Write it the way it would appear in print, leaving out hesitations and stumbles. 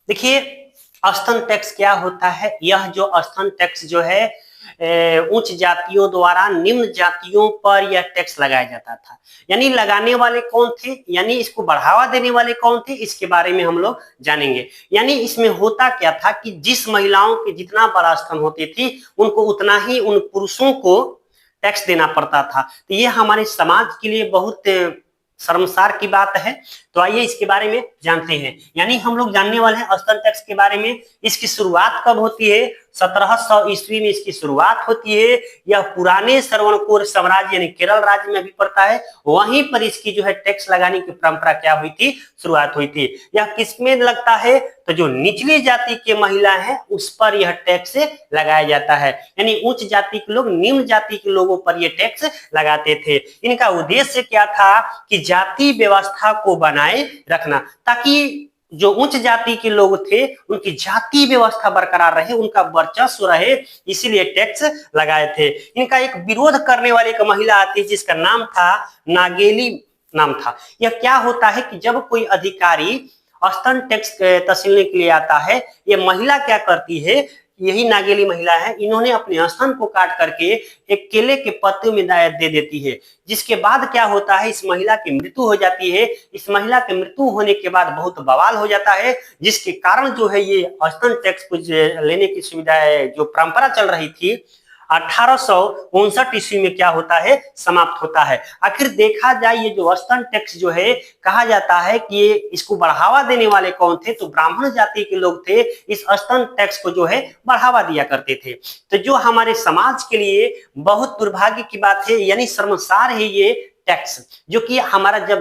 देखिए, स्तन टैक्स क्या होता है? यह जो स्तन टैक्स जो है उच्च जातियों द्वारा निम्न जातियों पर यह टैक्स लगाया जाता था। यानी लगाने वाले कौन थे, यानी इसको बढ़ावा देने वाले कौन थे, इसके बारे में हम लोग जानेंगे। यानी इसमें होता क्या था कि जिस महिलाओं के जितना बड़ा स्तन होती थी उनको उतना ही उन पुरुषों को टैक्स देना पड़ता था। तो ये हमारे समाज के लिए बहुत शर्मसार की बात है। तो आइए इसके बारे में जानते हैं। यानी हम लोग जानने वाले हैं स्तन टैक्स के बारे में। इसकी शुरुआत कब होती है? 1700 ईस्वी में इसकी शुरुआत होती है। यह पुराने श्रवणकोर साम्राज्य यानी केरल राज्य में भी पड़ता है। वहीं पर इसकी जो है टैक्स लगाने की परंपरा क्या हुई थी, शुरुआत हुई थी। यह किसमें लगता है? तो जो निचली जाति की महिला है उस पर यह टैक्स लगाया जाता है। यानी उच्च जाति के लोग निम्न जाति के लोगों पर यह टैक्स लगाते थे। इनका उद्देश्य क्या था कि जाति व्यवस्था को बनाए रखना, ताकि जो उच्च जाति के लोग थे उनकी जाति व्यवस्था बरकरार रहे, उनका वर्चस्व रहे, इसीलिए टैक्स लगाए थे। इनका एक विरोध करने वाली एक महिला आती है जिसका नाम था नागेली नाम था। यह क्या होता है कि जब कोई अधिकारी स्तन टैक्स तहसीलने के लिए आता है, ये महिला क्या करती है, यही नागेली महिला है, इन्होंने अपने स्तन को काट करके एक केले के पत्ते में दे देती है। जिसके बाद क्या होता है, इस महिला की मृत्यु हो जाती है। इस महिला की मृत्यु होने के बाद बहुत बवाल हो जाता है, जिसके कारण जो है ये स्तन टैक्स कुछ लेने की सुविधा जो परंपरा चल रही थी 1859 ईस्वी में क्या होता है, समाप्त होता है। आखिर देखा जाए ये जो स्तन टैक्स जो है, कहा जाता है कि ये इसको बढ़ावा देने वाले कौन थे, तो ब्राह्मण जाति के लोग थे। इस स्तन टैक्स को जो है बढ़ावा दिया करते थे। तो जो हमारे समाज के लिए बहुत दुर्भाग्य की बात है, यानी शर्मसार है ये टैक्स, जो कि हमारा जब